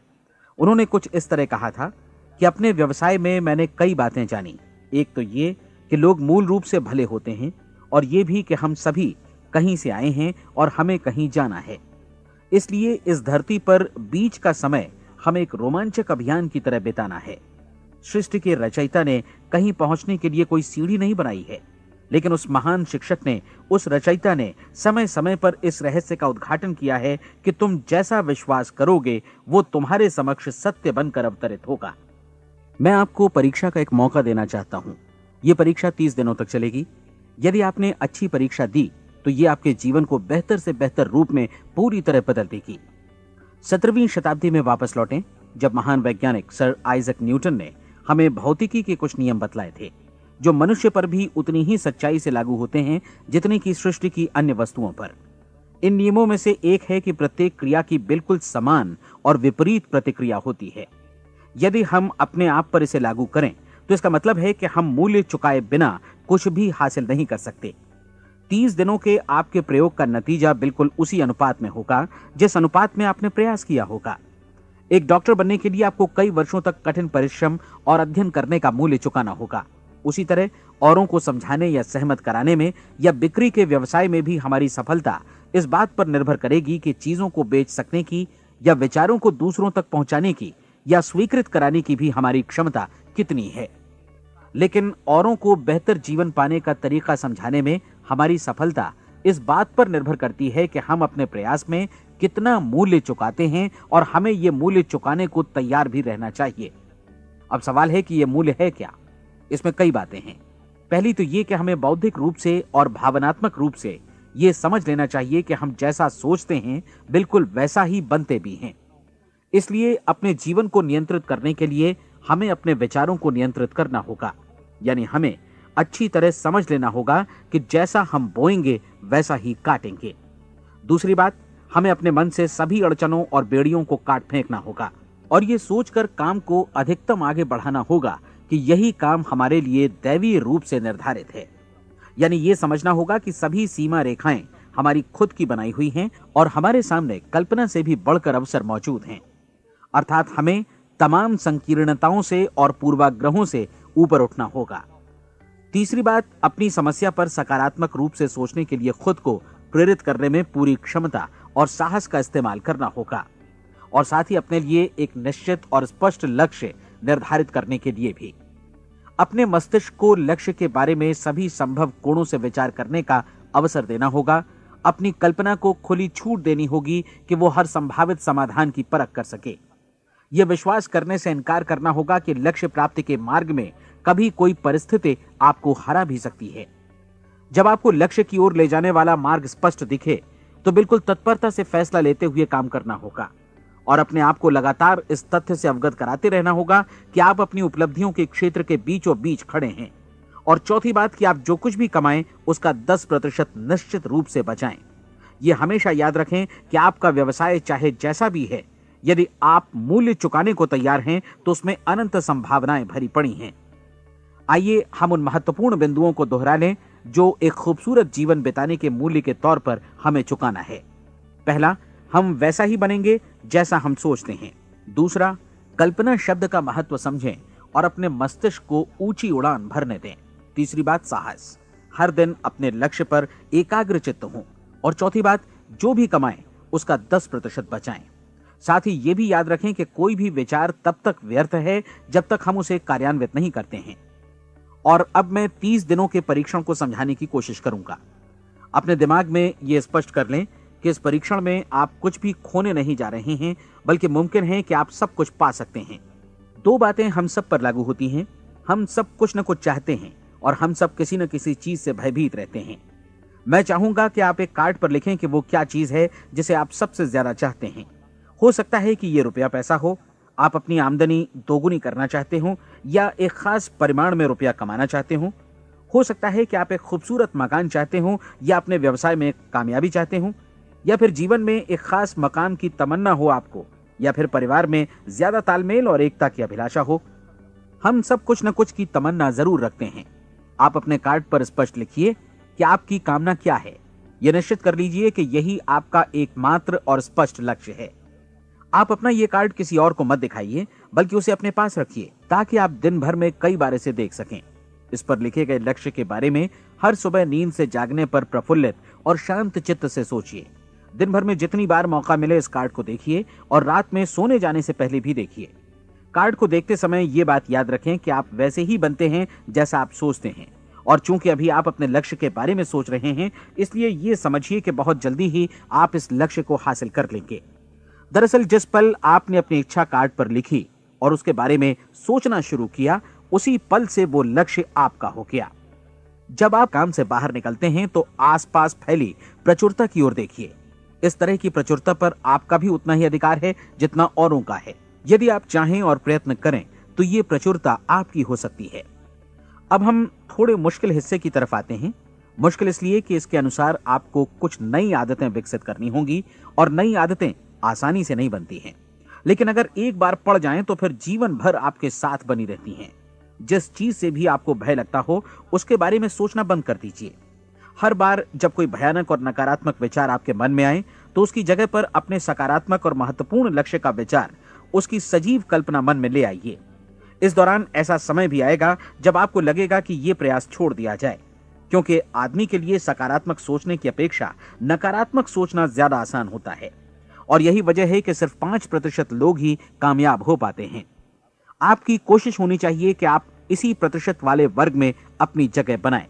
उन्होंने कुछ इस तरह कहा था कि अपने व्यवसाय में मैंने कई बातें जानी। एक तो ये कि लोग मूल रूप से भले होते हैं और ये भी कि हम सभी कहीं से आए हैं और हमें कहीं जाना है। इसलिए इस धरती पर बीच का समय हमें एक रोमांचक अभियान की तरह बिताना है। सृष्टि के रचयिता ने कहीं पहुंचने के लिए कोई सीढ़ी नहीं बनाई है, लेकिन उस महान शिक्षक ने, उस रचयिता ने समय समय पर इस रहस्य का उद्घाटन किया है कि तुम जैसा विश्वास करोगे वो तुम्हारे समक्ष सत्य बनकर अवतरित होगा। मैं आपको परीक्षा का एक मौका देना चाहता हूं। यह परीक्षा 30 दिनों तक चलेगी। यदि आपने अच्छी परीक्षा दी तो यह आपके जीवन को बेहतर से बेहतर रूप में पूरी तरह बदल देगी। 17वीं शताब्दी में वापस लौटें, जब महान वैज्ञानिक सर आइजक न्यूटन ने हमें भौतिकी के कुछ नियम बतलाए थे, जो मनुष्य पर भी उतनी ही सच्चाई से लागू होते हैं जितनी कि सृष्टि की अन्य वस्तुओं पर। इन नियमों में से एक है कि प्रत्येक क्रिया की बिल्कुल समान और विपरीत प्रतिक्रिया होती है। यदि हम अपने आप पर इसे लागू करें तो इसका मतलब है कि हम मूल्य चुकाए बिना कुछ भी हासिल नहीं कर सकते। 30 दिनों के आपके प्रयोग का नतीजा बिल्कुल उसी अनुपात में होगा जिस अनुपात में आपने प्रयास किया होगा। एक डॉक्टर बनने के लिए आपको कई वर्षों तक कठिन परिश्रम और अध्ययन करने का मूल्य चुकाना होगा। उसी तरह औरों को समझाने या सहमत कराने में या बिक्री के व्यवसाय में भी हमारी सफलता इस बात पर निर्भर करेगी कि चीजों को बेच सकने की या विचारों को दूसरों तक पहुंचाने की या स्वीकृत कराने की भी हमारी क्षमता कितनी है। लेकिन औरों को बेहतर जीवन पाने का तरीका समझाने में हमारी सफलता इस बात पर निर्भर करती है कि हम अपने प्रयास में कितना मूल्य चुकाते हैं और हमें यह मूल्य चुकाने को तैयार भी रहना चाहिए। अब सवाल है कि यह मूल्य है क्या? इसमें कई बातें हैं। पहली तो यह कि हमें बौद्धिक रूप से और भावनात्मक रूप से यह समझ लेना चाहिए कि हम जैसा सोचते हैं बिल्कुल वैसा ही बनते भी हैं। इसलिए अपने जीवन को नियंत्रित करने के लिए हमें अपने विचारों को नियंत्रित करना होगा। यानी हमें अच्छी तरह समझ लेना होगा कि जैसा हम बोएंगे वैसा ही काटेंगे। दूसरी बात, हमें अपने मन से सभी अड़चनों और बेड़ियों को काट फेंकना होगा और ये सोचकर काम को अधिकतम आगे बढ़ाना होगा कि यही काम हमारे लिए दैवीय रूप से निर्धारित है। यानी ये समझना होगा कि सभी सीमा रेखाएं हमारी खुद की बनाई हुई हैं और हमारे सामने कल्पना से भी बढ़कर अवसर मौजूद हैं। अर्थात हमें तमाम संकीर्णताओं से और पूर्वाग्रहों से ऊपर उठना होगा। तीसरी बात, अपनी समस्या पर सकारात्मक रूप से सोचने के लिए खुद को प्रेरित करने में पूरी क्षमता और साहस का इस्तेमाल करना होगा और साथ ही अपने लिए एक निश्चित और स्पष्ट लक्ष्य निर्धारित करने के लिए भी। अपने मस्तिष्क को लक्ष्य के बारे में सभी संभव कोणों से विचार करने का अवसर देना होगा। अपनी कल्पना को खुली छूट देनी होगी कि वो हर संभावित समाधान की परख कर सके। यह विश्वास करने से इनकार करना होगा कि लक्ष्य प्राप्ति के मार्ग में कभी कोई परिस्थिति आपको हरा भी सकती है। जब आपको लक्ष्य की ओर ले जाने वाला मार्ग स्पष्ट दिखे तो बिल्कुल तत्परता से फैसला लेते हुए काम करना होगा और अपने आप को लगातार इस तथ्य से अवगत कराते रहना होगा कि आप अपनी उपलब्धियों के क्षेत्र के बीचों बीच खड़े हैं। और चौथी बात कि आप जो कुछ भी कमाएं उसका 10% निश्चित रूप से बचाएं। यह हमेशा याद रखें कि आपका व्यवसाय चाहे जैसा भी है, यदि आप मूल्य चुकाने को तैयार हैं तो उसमें अनंत संभावनाएं भरी पड़ी हैं। आइए हम उन महत्वपूर्ण बिंदुओं को दोहरा लें जो एक खूबसूरत जीवन बिताने के मूल्य के तौर पर हमें चुकाना है। पहला, हम वैसा ही बनेंगे जैसा हम सोचते हैं। दूसरा, कल्पना शब्द का महत्व समझें और अपने मस्तिष्क को ऊंची उड़ान भरने दें। तीसरी बात, साहस, हर दिन अपने लक्ष्य पर एकाग्र चित्त हों। और चौथी बात, जो भी कमाएं उसका 10% बचाएं। साथ ही ये भी याद रखें कि कोई भी विचार तब तक व्यर्थ है जब तक हम उसे कार्यान्वित नहीं करते हैं। और अब मैं 30 दिनों के परीक्षण को समझाने की कोशिश करूंगा। अपने दिमाग में यह स्पष्ट कर लें कि इस परीक्षण में आप कुछ भी खोने नहीं जा रहे हैं, बल्कि मुमकिन है कि आप सब कुछ पा सकते हैं। 2 बातें हम सब पर लागू होती हैं। हम सब कुछ न कुछ चाहते हैं और हम सब किसी न किसी चीज से भयभीत रहते हैं। मैं चाहूंगा कि आप एक कार्ड पर लिखें कि वो क्या चीज है जिसे आप सबसे ज्यादा चाहते हैं। हो सकता है कि ये रुपया पैसा हो, आप अपनी आमदनी दोगुनी करना चाहते हो, या एक खास परिमाण में रुपया कमाना चाहते हो सकता है कि आप एक खूबसूरत मकान चाहते हो, या अपने व्यवसाय में कामयाबी चाहते हो, या फिर जीवन में एक खास मकाम की तमन्ना हो आपको, या फिर परिवार में ज्यादा तालमेल और एकता की अभिलाषा हो। हम सब कुछ न कुछ की तमन्ना जरूर रखते हैं। आप अपने कार्ड पर स्पष्ट लिखिए कि आपकी कामना क्या है। यह निश्चित कर लीजिए कि यही आपका एकमात्र और स्पष्ट लक्ष्य है। आप अपना ये कार्ड किसी और को मत दिखाइए, बल्कि उसे अपने पास रखिए ताकि आप दिन भर में कई बार इसे देख सकें। इस पर लिखे गए लक्ष्य के बारे में हर सुबह नींद से जागने पर प्रफुल्लित और शांत चित्त से सोचिए। दिन भर में जितनी बार मौका मिले इस कार्ड को देखिए और रात में सोने जाने से पहले भी देखिए। कार्ड को देखते समय ये बात याद रखें कि आप वैसे ही बनते हैं जैसा आप सोचते हैं। और चूंकि अभी आप अपने लक्ष्य के बारे में सोच रहे हैं, इसलिए ये समझिए कि बहुत जल्दी ही आप इस लक्ष्य को हासिल कर लेंगे। दरअसल जिस पल आपने अपनी इच्छा कार्ड पर लिखी और उसके बारे में सोचना शुरू किया, उसी पल से वो लक्ष्य आपका हो गया। जब आप काम से बाहर निकलते हैं तो आसपास फैली प्रचुरता की ओर देखिए। इस तरह की प्रचुरता पर आपका भी उतना ही अधिकार है जितना औरों का है। यदि आप चाहें और प्रयत्न करें तो ये प्रचुरता आपकी हो सकती है। अब हम थोड़े मुश्किल हिस्से की तरफ आते हैं। मुश्किल इसलिए कि इसके अनुसार आपको कुछ नई आदतें विकसित करनी होंगी और नई आदतें आसानी से नहीं बनती हैं, लेकिन अगर एक बार पड़ जाएं तो फिर जीवन भर आपके साथ बनी रहती हैं। जिस चीज से भी आपको भय लगता हो उसके बारे में सोचना बंद कर दीजिए। हर बार जब कोई भयानक और नकारात्मक विचार आपके मन में आए तो उसकी जगह पर अपने सकारात्मक और महत्वपूर्ण लक्ष्य का विचार, उसकी सजीव कल्पना मन में ले आइए। इस दौरान ऐसा समय भी आएगा जब आपको लगेगा कि ये प्रयास छोड़ दिया जाए, क्योंकि आदमी के लिए सकारात्मक सोचने की अपेक्षा नकारात्मक सोचना ज्यादा आसान होता है। और यही वजह है कि सिर्फ 5% लोग ही कामयाब हो पाते हैं। आपकी कोशिश होनी चाहिए कि आप इसी प्रतिशत वाले वर्ग में अपनी जगह बनाएं।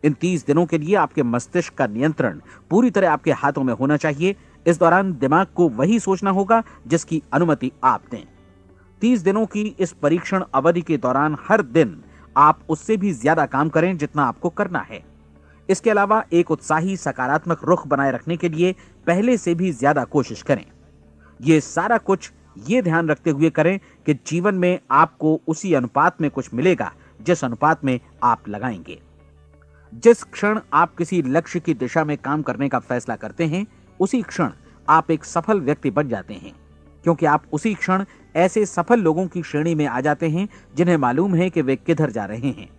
इन 30 दिनों के लिए आपके मस्तिष्क का नियंत्रण पूरी तरह आपके हाथों में होना चाहिए। इस दौरान दिमाग को वही सोचना होगा जिसकी अनुमति आप दें। 30 दिनों की इस परीक्षण अवधि के दौरान हर दिन आप उससे भी ज्यादा काम करें जितना आपको करना है। इसके अलावा एक उत्साही सकारात्मक रुख बनाए रखने के लिए पहले से भी ज्यादा कोशिश करें। ये सारा कुछ ये ध्यान रखते हुए करें कि जीवन में आपको उसी अनुपात में कुछ मिलेगा जिस अनुपात में आप लगाएंगे। जिस क्षण आप किसी लक्ष्य की दिशा में काम करने का फैसला करते हैं, उसी क्षण आप एक सफल व्यक्ति बन जाते हैं, क्योंकि आप उसी क्षण ऐसे सफल लोगों की श्रेणी में आ जाते हैं जिन्हें मालूम है कि वे किधर जा रहे हैं।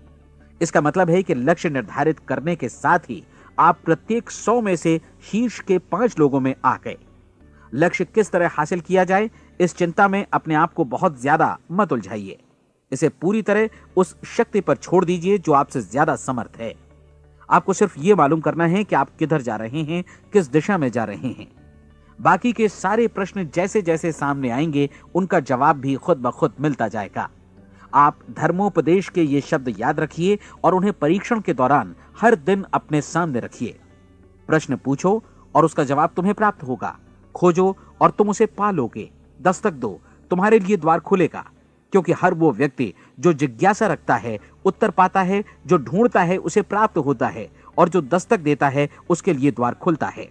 इसका मतलब है कि लक्ष्य निर्धारित करने के साथ ही आप प्रत्येक 100 में से शीर्ष के 5 लोगों में आ गए। लक्ष्य किस तरह हासिल किया जाए, इस चिंता में अपने आप को बहुत ज्यादा मत उलझाइए। इसे पूरी तरह उस शक्ति पर छोड़ दीजिए जो आपसे ज्यादा समर्थ है। आपको सिर्फ ये मालूम करना है कि आप किधर जा रहे हैं, किस दिशा में जा रहे हैं। बाकी के सारे प्रश्न जैसे जैसे सामने आएंगे उनका जवाब भी खुद ब खुद मिलता जाएगा। आप धर्मोपदेश के ये शब्द याद रखिए और उन्हें परीक्षण के दौरान हर दिन अपने सामने रखिए। प्रश्न पूछो और उसका जवाब तुम्हें प्राप्त होगा। खोजो और तुम उसे पा लोगे। दस्तक दो, तुम्हारे लिए द्वार खुलेगा, क्योंकि हर वो व्यक्ति जो जिज्ञासा रखता है उत्तर पाता है, जो ढूंढता है उसे प्राप्त होता है, और जो दस्तक देता है उसके लिए द्वार खुलता है।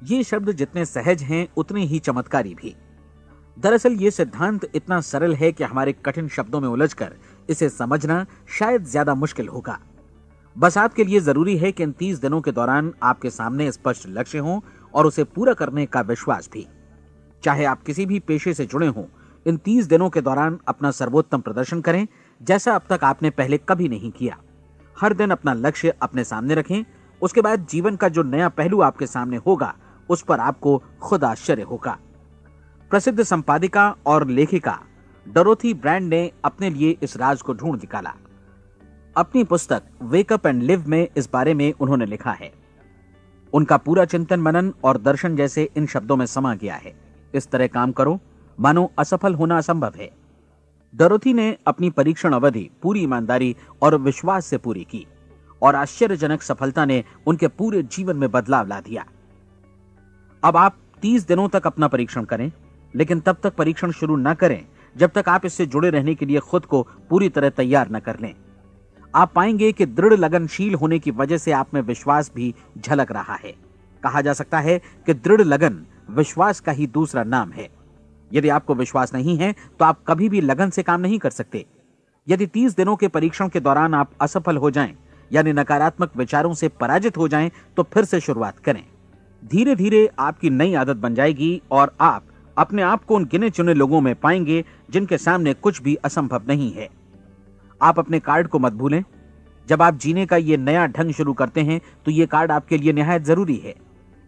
ये शब्द जितने सहज हैं उतने ही चमत्कारी भी। दरअसल ये सिद्धांत इतना सरल है कि हमारे कठिन शब्दों में उलझकर इसे समझना शायद ज्यादा मुश्किल होगा। बस आपके लिए जरूरी है कि इन 30 दिनों के दौरान आपके सामने स्पष्ट लक्ष्य हो और उसे पूरा करने का विश्वास भी। चाहे आप किसी भी पेशे से जुड़े हों, इन 30 दिनों के दौरान अपना सर्वोत्तम प्रदर्शन करें, जैसा अब तक आपने पहले कभी नहीं किया। हर दिन अपना लक्ष्य अपने सामने रखें। उसके बाद जीवन का जो नया पहलू आपके सामने होगा उस पर आपको खुद आश्चर्य होगा। प्रसिद्ध संपादिका और लेखिका डोरोथी ब्रैंड ने अपने लिए इस राज को ढूंढ निकाला। अपनी पुस्तक वेक अप एंड लिव में इस बारे में उन्होंने लिखा है। उनका पूरा चिंतन मनन और दर्शन जैसे इन शब्दों में समा गया है। इस तरह काम करो मानो असफल होना असंभव है। डोरोथी ने अपनी परीक्षण अवधि पूरी ईमानदारी और विश्वास से पूरी की और आश्चर्यजनक सफलता ने उनके पूरे जीवन में बदलाव ला दिया। अब आप 30 दिनों तक अपना परीक्षण करें, लेकिन तब तक परीक्षण शुरू न करें जब तक आप इससे जुड़े रहने के लिए खुद को पूरी तरह तैयार न कर लें। आप पाएंगे कि दृढ़ लगनशील होने की वजह से आप में विश्वास भी झलक रहा है। कहा जा सकता है कि दृढ़ लगन विश्वास का ही दूसरा नाम है। यदि आपको विश्वास नहीं है तो आप कभी भी लगन से काम नहीं कर सकते। यदि 30 दिनों के परीक्षण के दौरान आप असफल हो जाएं, यानी नकारात्मक विचारों से पराजित हो जाएं, तो फिर से शुरुआत करें। धीरे धीरे आपकी नई आदत बन जाएगी और आप अपने आप को उन गिने चुने लोगों में पाएंगे जिनके सामने कुछ भी असंभव नहीं है। आप अपने कार्ड को मत भूलें। जब आप जीने का ये नया ढंग शुरू करते हैं तो ये कार्ड आपके लिए निहायत जरूरी है।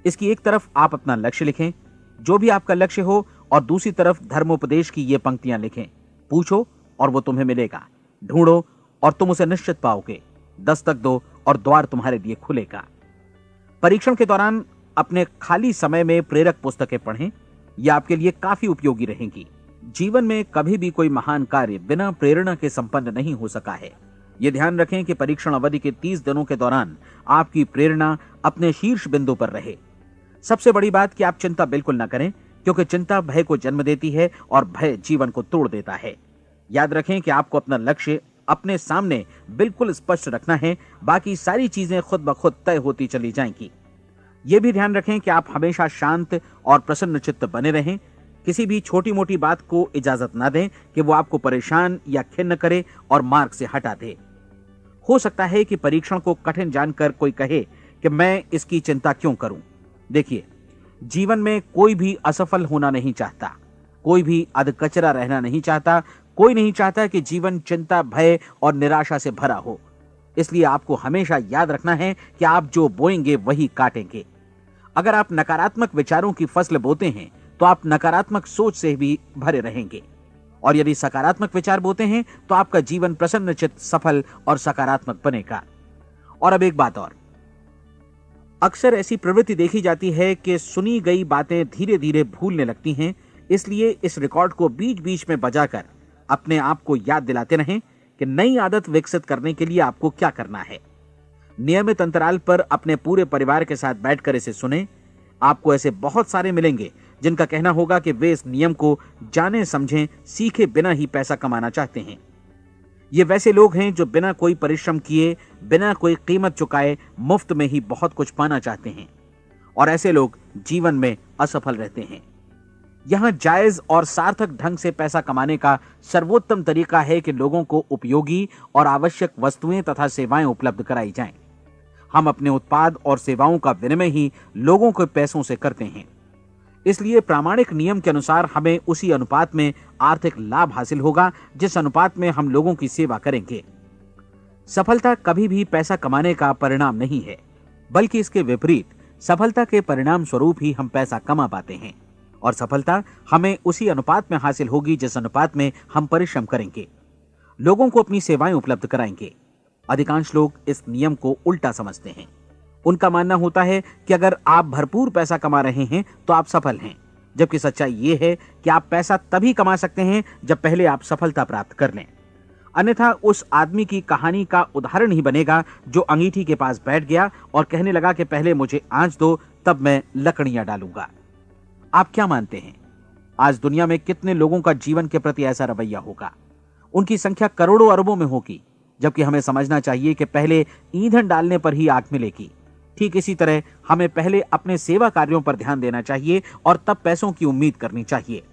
इसकी एक तरफ आप अपना लक्ष्य लिखें, जो भी आपका लक्ष्य हो, और दूसरी तरफ धर्मोपदेश की ये पंक्तियां लिखें। पूछो और वो तुम्हें मिलेगा, ढूंढो और तुम उसे निश्चित पाओगे, दस्तक दो और द्वार तुम्हारे लिए खुलेगा। परीक्षण के दौरान अपने खाली समय में प्रेरक पुस्तकें पढ़ें। यह आपके लिए काफी उपयोगी रहेंगी। जीवन में कभी भी कोई महान कार्य बिना प्रेरणा के संपन्न नहीं हो सका है। यह ध्यान रखें कि परीक्षण अवधि के 30 दिनों के दौरान आपकी प्रेरणा अपने शीर्ष बिंदु पर रहे। सबसे बड़ी बात कि आप चिंता बिल्कुल न करें, क्योंकि चिंता भय को जन्म देती है और भय जीवन को तोड़ देता है। याद रखें कि आपको अपना लक्ष्य अपने सामने बिल्कुल स्पष्ट रखना है, बाकी सारी चीजें खुद ब खुद तय होती चली जाएंगी। यह भी ध्यान रखें कि आप हमेशा शांत और प्रसन्न चित्त बने रहें। किसी भी छोटी मोटी बात को इजाजत ना दें कि वो आपको परेशान या खिन्न करे और मार्ग से हटा दे। हो सकता है कि परीक्षण को कठिन जानकर कोई कहे कि मैं इसकी चिंता क्यों करूं। देखिए, जीवन में कोई भी असफल होना नहीं चाहता, कोई भी अधकचरा रहना नहीं चाहता, कोई नहीं चाहता कि जीवन चिंता, भय और निराशा से भरा हो। इसलिए आपको हमेशा याद रखना है कि आप जो बोएंगे वही काटेंगे। अगर आप नकारात्मक विचारों की फसल बोते हैं तो आप नकारात्मक सोच से भी भरे रहेंगे, और यदि सकारात्मक विचार बोते हैं तो आपका जीवन प्रसन्नचित्त, सफल और सकारात्मक बनेगा। और अब एक बात और, अक्सर ऐसी प्रवृत्ति देखी जाती है कि सुनी गई बातें धीरे धीरे भूलने लगती हैं। इसलिए इस रिकॉर्ड को बीच बीच में बजाकर अपने आप को याद दिलाते रहें कि नई आदत विकसित करने के लिए आपको क्या करना है। नियमित अंतराल पर अपने पूरे परिवार के साथ बैठकर इसे सुनें। आपको ऐसे बहुत सारे मिलेंगे जिनका कहना होगा कि वे इस नियम को जाने समझें सीखे बिना ही पैसा कमाना चाहते हैं। ये वैसे लोग हैं जो बिना कोई परिश्रम किए, बिना कोई कीमत चुकाए मुफ्त में ही बहुत कुछ पाना चाहते हैं, और ऐसे लोग जीवन में असफल रहते हैं। यहां जायज और सार्थक ढंग से पैसा कमाने का सर्वोत्तम तरीका है कि लोगों को उपयोगी और आवश्यक वस्तुएं तथा सेवाएं उपलब्ध कराई जाएं। हम अपने उत्पाद और सेवाओं का विनिमय ही लोगों के पैसों से करते हैं। इसलिए प्रामाणिक नियम के अनुसार हमें उसी अनुपात में आर्थिक लाभ हासिल होगा जिस अनुपात में हम लोगों की सेवा करेंगे। सफलता कभी भी पैसा कमाने का परिणाम नहीं है, बल्कि इसके विपरीत सफलता के परिणाम स्वरूप ही हम पैसा कमा पाते हैं, और सफलता हमें उसी अनुपात में हासिल होगी जिस अनुपात में हम परिश्रम करेंगे, लोगों को अपनी सेवाएं उपलब्ध कराएंगे। अधिकांश लोग इस नियम को उल्टा समझते हैं। उनका मानना होता है कि अगर आप भरपूर पैसा कमा रहे हैं तो आप सफल हैं, जबकि सच्चाई यह है कि आप पैसा तभी कमा सकते हैं जब पहले आप सफलता प्राप्त कर लें। अन्यथा उस आदमी की कहानी का उदाहरण ही बनेगा जो अंगीठी के पास बैठ गया और कहने लगा कि पहले मुझे आंच दो, तब मैं लकड़ियां डालूंगा। आप क्या मानते हैं, आज दुनिया में कितने लोगों का जीवन के प्रति ऐसा रवैया होगा? उनकी संख्या करोड़ों अरबों में होगी, जबकि हमें समझना चाहिए कि पहले ईंधन डालने पर ही आग मिलेगी। ठीक इसी तरह हमें पहले अपने सेवा कार्यों पर ध्यान देना चाहिए और तब पैसों की उम्मीद करनी चाहिए।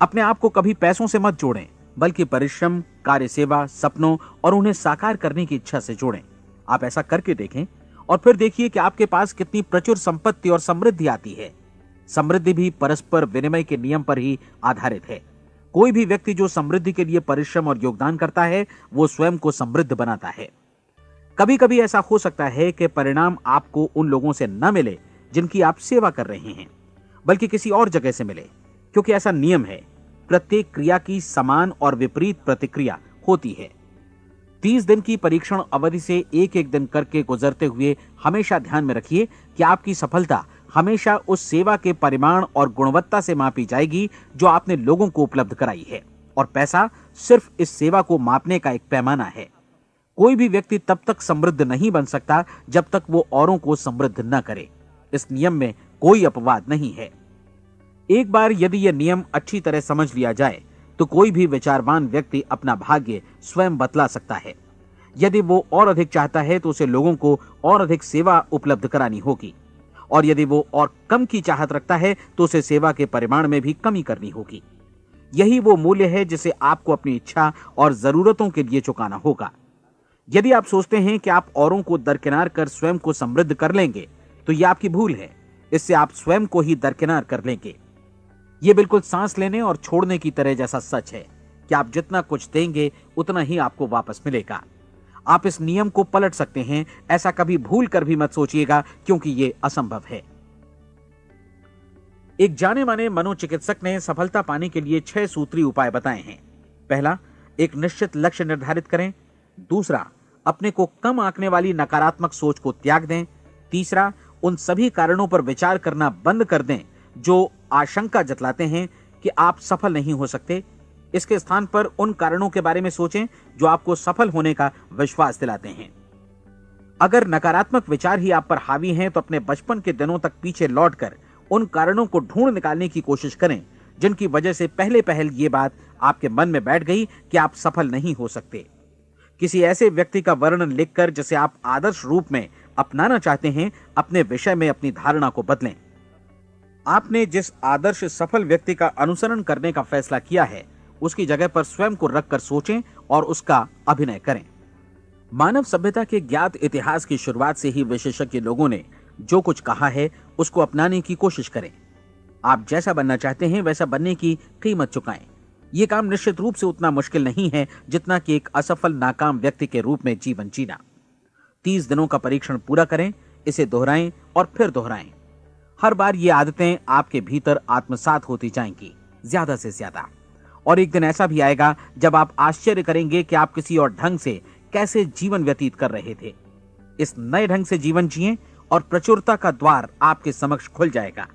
अपने आप को कभी पैसों से मत जोड़ें, बल्कि परिश्रम, कार्य सेवा, सपनों और उन्हें साकार करने की इच्छा से जोड़ें। आप ऐसा करके देखें और फिर देखिए कि आपके पास कितनी प्रचुर संपत्ति और समृद्धि आती है। समृद्धि भी परस्पर विनिमय के नियम पर ही आधारित है। कोई भी व्यक्ति जो समृद्धि के लिए परिश्रम और योगदान करता है, वो स्वयं को समृद्ध बनाता है। कभी कभी ऐसा हो सकता है कि परिणाम आपको उन लोगों से न मिले जिनकी आप सेवा कर रहे हैं, बल्कि किसी और जगह से मिले, क्योंकि ऐसा नियम है, प्रत्येक क्रिया की समान और विपरीत प्रतिक्रिया होती है। 30 दिन की परीक्षण अवधि से एक एक दिन करके गुजरते हुए हमेशा ध्यान में रखिए कि आपकी सफलता हमेशा उस सेवा के परिमाण और गुणवत्ता से मापी जाएगी जो आपने लोगों को उपलब्ध कराई है, और पैसा सिर्फ इस सेवा को मापने का एक पैमाना है। कोई भी व्यक्ति तब तक समृद्ध नहीं बन सकता जब तक वो औरों को समृद्ध न करे। इस नियम में कोई अपवाद नहीं है। एक बार यदि यह नियम अच्छी तरह समझ लिया जाए तो कोई भी विचारवान व्यक्ति अपना भाग्य स्वयं बतला सकता है। यदि वो और अधिक चाहता है तो उसे लोगों को और अधिक सेवा उपलब्ध करानी होगी, और यदि वो और कम की चाहत रखता है तो उसे सेवा के परिमाण में भी कमी करनी होगी। यही वो मूल्य है जिसे आपको अपनी इच्छा और जरूरतों के लिए चुकाना होगा। यदि आप सोचते हैं कि आप औरों को दरकिनार कर स्वयं को समृद्ध कर लेंगे तो यह आपकी भूल है। इससे आप स्वयं को ही दरकिनार कर लेंगे। यह बिल्कुल सांस लेने और छोड़ने की तरह जैसा सच है कि आप जितना कुछ देंगे उतना ही आपको वापस मिलेगा। आप इस नियम को पलट सकते हैं, ऐसा कभी भूल कर भी मत सोचिएगा, क्योंकि यह असंभव है। एक जाने माने मनोचिकित्सक ने सफलता पाने के लिए 6 सूत्री उपाय बताए हैं। पहला, एक निश्चित लक्ष्य निर्धारित करें। दूसरा, अपने को कम आंकने वाली नकारात्मक सोच को त्याग दें। तीसरा, उन सभी कारणों पर विचार करना बंद कर दें जो आशंका जतलाते हैं कि आप सफल नहीं हो सकते। इसके स्थान पर उन कारणों के बारे में सोचें जो आपको सफल होने का विश्वास दिलाते हैं। अगर नकारात्मक विचार ही आप पर हावी हैं तो अपने बचपन के दिनों तक पीछे लौटकर उन कारणों को ढूंढ निकालने की कोशिश करें जिनकी वजह से पहले पहल ये बात आपके मन में बैठ गई कि आप सफल नहीं हो सकते। किसी ऐसे व्यक्ति का वर्णन लिखकर जिसे आप आदर्श रूप में अपनाना चाहते हैं, अपने विषय में अपनी धारणा को बदलें। आपने जिस आदर्श सफल व्यक्ति का अनुसरण करने का फैसला किया है उसकी जगह पर स्वयं को रखकर सोचें और उसका अभिनय करें। मानव सभ्यता के ज्ञात इतिहास की शुरुआत से ही विशेषज्ञ लोगों ने जो कुछ कहा है उसको अपनाने की कोशिश करें। आप जैसा बनना चाहते हैं वैसा बनने की कीमत चुकाएं। यह काम निश्चित रूप से उतना मुश्किल नहीं है जितना कि एक असफल नाकाम व्यक्ति के रूप में जीवन जीना। 30 दिनों का परीक्षण पूरा करें, इसे दोहराएं और फिर दोहराएं। हर बार ये आदतें आपके भीतर आत्मसात होती जाएंगी, ज्यादा से ज्यादा। और एक दिन ऐसा भी आएगा जब आप आश्चर्य करेंगे कि आप किसी और ढंग से कैसे जीवन व्यतीत कर रहे थे। इस नए ढंग से जीवन जिएं और प्रचुरता का द्वार आपके समक्ष खुल जाएगा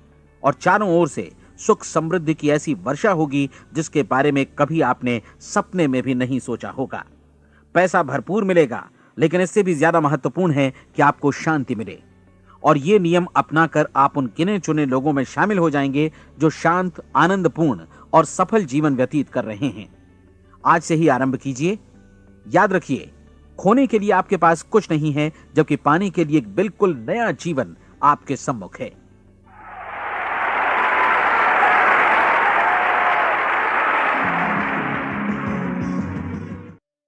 और चारों ओर से सुख समृद्धि की ऐसी वर्षा होगी जिसके बारे में कभी आपने सपने में भी नहीं सोचा होगा। पैसा भरपूर मिलेगा, लेकिन इससे भी ज्यादा महत्वपूर्ण है कि आपको शांति मिले। और ये नियम अपनाकर आप उन गिने चुने लोगों में शामिल हो जाएंगे जो शांत, आनंदपूर्ण और सफल जीवन व्यतीत कर रहे हैं। आज से ही आरंभ कीजिए। याद रखिए, खोने के लिए आपके पास कुछ नहीं है, जबकि पाने के लिए एक बिल्कुल नया जीवन आपके सम्मुख है।